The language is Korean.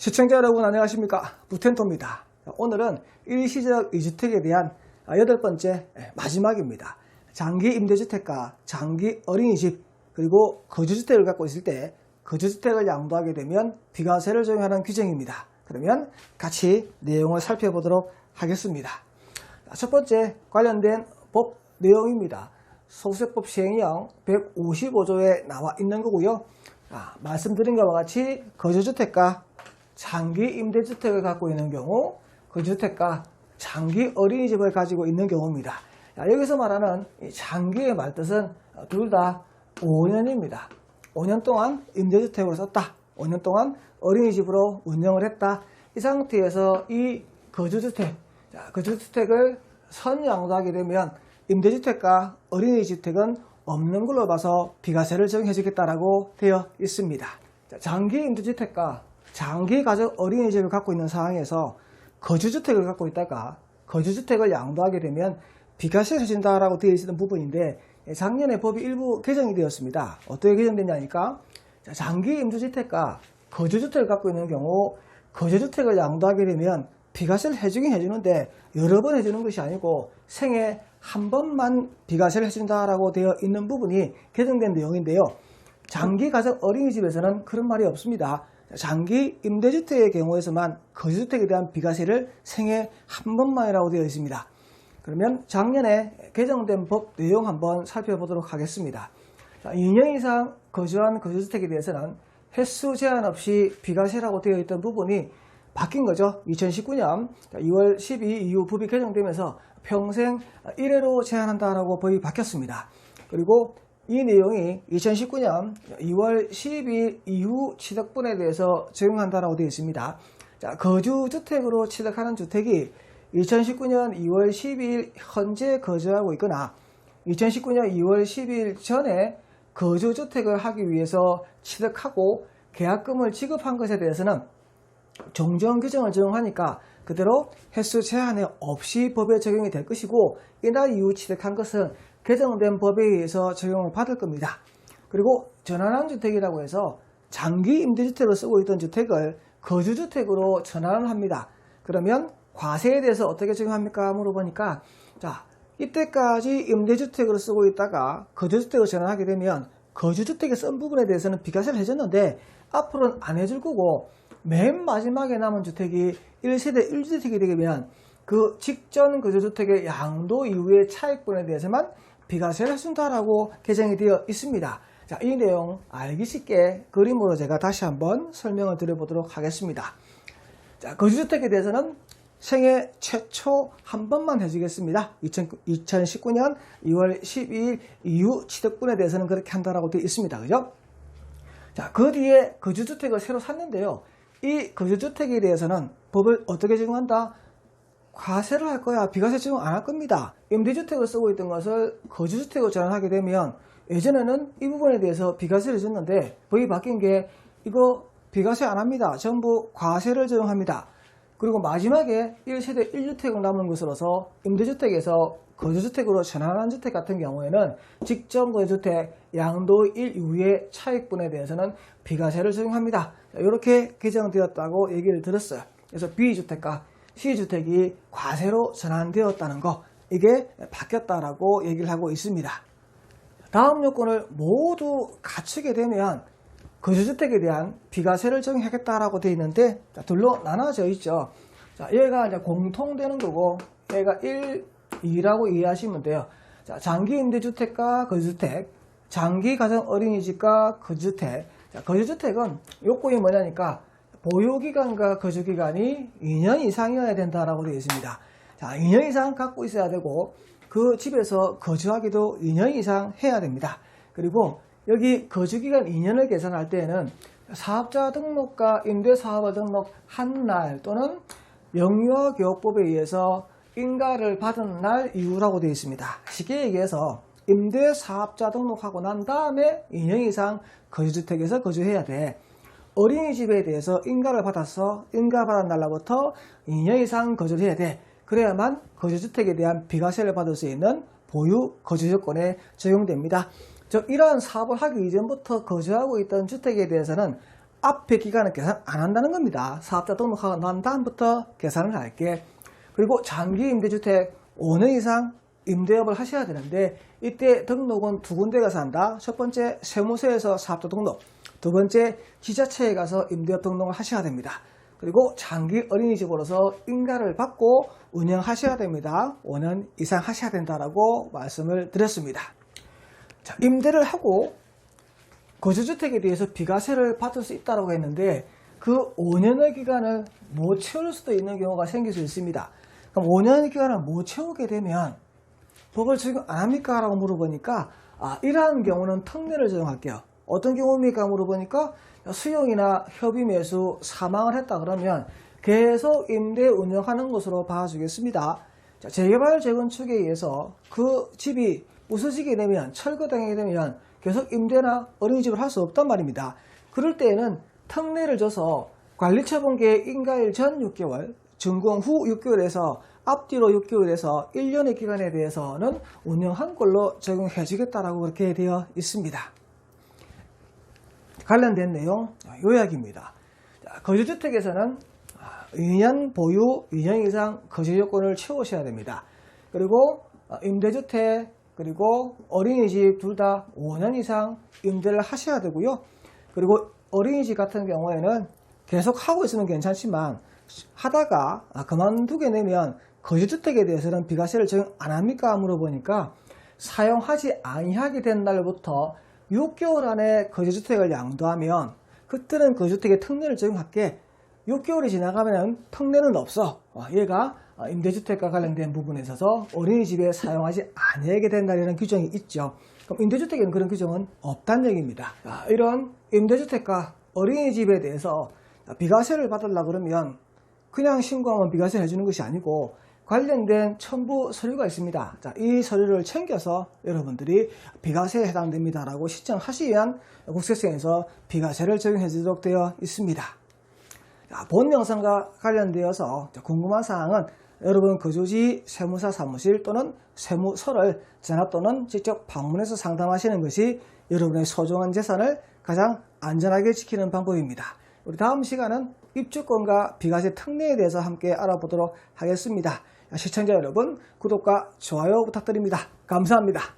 시청자 여러분 안녕하십니까? 부텐토입니다. 오늘은 일시적 2주택에 대한 8번째 마지막입니다. 장기 임대주택과 장기 어린이집 그리고 거주주택을 갖고 있을 때 거주주택을 양도하게 되면 비과세를 적용하는 규정입니다. 그러면 같이 내용을 살펴보도록 하겠습니다. 첫 번째 관련된 법 내용입니다. 소득세법 시행령 155조에 나와 있는 거고요. 말씀드린 것과 같이 거주주택과 장기 임대주택을 갖고 있는 경우, 거주주택과 장기 어린이집을 가지고 있는 경우입니다. 여기서 말하는 장기의 말뜻은 둘 다 5년입니다. 5년 동안 임대주택으로 썼다. 5년 동안 어린이집으로 운영을 했다. 이 상태에서 이 거주주택을 선양도하게 되면 임대주택과 어린이주택은 없는 걸로 봐서 비과세를 적용해 주겠다라고 되어 있습니다. 장기 임대주택과 장기 가족 어린이집을 갖고 있는 상황에서 거주주택을 갖고 있다가 거주주택을 양도하게 되면 비과세를 해준다라고 되어 있는 부분인데 작년에 법이 일부 개정이 되었습니다. 어떻게 개정됐냐니까 장기 임대주택과 거주주택을 갖고 있는 경우 거주주택을 양도하게 되면 비과세를 해주긴 해주는데 여러 번 해주는 것이 아니고 생애 한 번만 비과세를 해준다라고 되어 있는 부분이 개정된 내용인데요. 장기 가족 어린이집에서는 그런 말이 없습니다. 장기 임대주택의 경우에서만 거주주택에 대한 비과세를 생애 한 번만이라고 되어 있습니다. 그러면 작년에 개정된 법 내용 한번 살펴보도록 하겠습니다. 2년 이상 거주한 거주주택에 대해서는 횟수 제한 없이 비과세라고 되어 있던 부분이 바뀐 거죠. 2019년 2월 12일 이후 법이 개정되면서 평생 1회로 제한한다라고 법이 바뀌었습니다. 그리고 이 내용이 2019년 2월 12일 이후 취득분에 대해서 적용한다라고 되어 있습니다. 거주주택으로 취득하는 주택이 2019년 2월 12일 현재 거주하고 있거나 2019년 2월 12일 전에 거주주택을 하기 위해서 취득하고 계약금을 지급한 것에 대해서는 종전 규정을 적용하니까 그대로 횟수 제한 없이 법에 적용이 될 것이고 이날 이후 취득한 것은 개정된 법에 의해서 적용을 받을 겁니다. 그리고 전환한 주택이라고 해서 장기 임대주택으로 쓰고 있던 주택을 거주주택으로 전환을 합니다. 그러면 과세에 대해서 어떻게 적용합니까? 물어보니까 이때까지 임대주택으로 쓰고 있다가 거주주택으로 전환하게 되면 거주주택에 쓴 부분에 대해서는 비과세를 해줬는데 앞으로는 안 해줄 거고 맨 마지막에 남은 주택이 1세대 1주택이 되면 그 직전 거주주택의 양도 이후의 차익분에 대해서만 비과세를 해준다라고 개정이 되어 있습니다. 이 내용 알기 쉽게 그림으로 제가 다시 한번 설명을 드려보도록 하겠습니다. 거주주택에 대해서는 생애 최초 한 번만 해주겠습니다. 2019년 2월 12일 이후 취득분에 대해서는 그렇게 한다라고 되어 있습니다. 그죠? 그 뒤에 거주주택을 새로 샀는데요. 이 거주주택에 대해서는 법을 어떻게 적용한다? 과세를 할 거야. 비과세 적용 안 할 겁니다. 임대주택을 쓰고 있던 것을 거주주택으로 전환하게 되면 예전에는 이 부분에 대해서 비과세를 줬는데 법이 바뀐 게 이거 비과세 안 합니다. 전부 과세를 적용합니다. 그리고 마지막에 1세대 1주택을 남은 것으로서 임대주택에서 거주주택으로 전환한 주택 같은 경우에는 직전 거주주택 양도일 이후의 차익분에 대해서는 비과세를 적용합니다. 이렇게 개정되었다고 얘기를 들었어요. 그래서 B주택과 C주택이 과세로 전환되었다는 거, 이게 바뀌었다라고 얘기를 하고 있습니다. 다음 요건을 모두 갖추게 되면 거주주택에 대한 비과세를 적용하겠다라고 되어 있는데 둘로 나눠져 있죠. 얘가 이제 공통되는 거고 얘가 1, 2라고 이해하시면 돼요. 장기 임대주택과 거주주택, 장기 가정 어린이집과 거주주택. 거주주택은 요건이 뭐냐니까 보유기간과 거주기간이 2년 이상이어야 된다라고 되어 있습니다. 2년 이상 갖고 있어야 되고 그 집에서 거주하기도 2년 이상 해야 됩니다. 그리고 여기 거주기간 2년을 계산할 때에는 사업자 등록과 임대사업을 등록한 날 또는 명유아교육법에 의해서 인가를 받은 날 이후라고 되어 있습니다. 쉽게 얘기해서 임대사업자 등록하고 난 다음에 2년 이상 거주주택에서 거주해야 돼. 어린이집에 대해서 인가를 받아서 인가받은 날로부터 2년 이상 거주를 해야 돼. 그래야만 거주주택에 대한 비과세를 받을 수 있는 보유 거주조건에 적용됩니다. 즉 이러한 사업을 하기 이전부터 거주하고 있던 주택에 대해서는 앞에 기간은 계산 안 한다는 겁니다. 사업자 등록하고 난 다음부터 계산을 할게. 그리고 장기 임대주택 5년 이상 임대업을 하셔야 되는데 이때 등록은 두 군데 가서 한다. 첫 번째 세무서에서 사업자 등록, 두 번째 지자체에 가서 임대업 등록을 하셔야 됩니다. 그리고 장기 어린이집으로서 인가를 받고 운영하셔야 됩니다. 5년 이상 하셔야 된다라고 말씀을 드렸습니다. 자, 임대를 하고 거주주택에 대해서 비과세를 받을 수 있다고 했는데 그 5년의 기간을 못 채울 수도 있는 경우가 생길 수 있습니다. 그럼 5년의 기간을 못 채우게 되면 법을 적용 안 합니까? 라고 물어보니까 이러한 경우는 특례를 적용할게요. 어떤 경우입니까? 물어보니까 수용이나 협의 매수 사망을 했다 그러면 계속 임대 운영하는 것으로 봐주겠습니다. 자, 재개발 재건축에 의해서 그 집이 부서지게 되면 철거당하게 되면 계속 임대나 어린이집을 할 수 없단 말입니다. 그럴 때에는 특례를 줘서 관리처분계획 인가일 전 6개월, 준공 후 6개월에서 앞뒤로 6개월에서 1년의 기간에 대해서는 운영한 걸로 적용해 주겠다라고 그렇게 되어 있습니다. 관련된 내용 요약입니다. 거주주택에서는 2년 보유, 2년 이상 거주 요건을 채우셔야 됩니다. 그리고 임대주택, 그리고 어린이집 둘 다 5년 이상 임대를 하셔야 되고요. 그리고 어린이집 같은 경우에는 계속 하고 있으면 괜찮지만 하다가 그만두게 되면 거주주택에 대해서는 비과세를 적용 안 합니까? 물어보니까 사용하지 아니하게 된 날부터 6개월 안에 거주주택을 양도하면 그때는 거주주택에 특례를 적용할게. 6개월이 지나가면 특례는 없어. 얘가 임대주택과 관련된 부분에 있어서 어린이집에 사용하지 아니하게 된다는 규정이 있죠. 그럼 임대주택에는 그런 규정은 없다는 얘기입니다. 이런 임대주택과 어린이집에 대해서 비과세를 받으려고 그러면 그냥 신고하면 비과세를 해주는 것이 아니고 관련된 첨부 서류가 있습니다. 자, 이 서류를 챙겨서 여러분들이 비과세에 해당됩니다라고 신청하시면 국세청에서 비과세를 적용해 주도록 되어 있습니다. 자, 본 영상과 관련되어서 궁금한 사항은 여러분 거주지 세무사 사무실 또는 세무서를 전화 또는 직접 방문해서 상담하시는 것이 여러분의 소중한 재산을 가장 안전하게 지키는 방법입니다. 우리 다음 시간은 입주권과 비과세 특례에 대해서 함께 알아보도록 하겠습니다. 시청자 여러분, 구독과 좋아요 부탁드립니다. 감사합니다.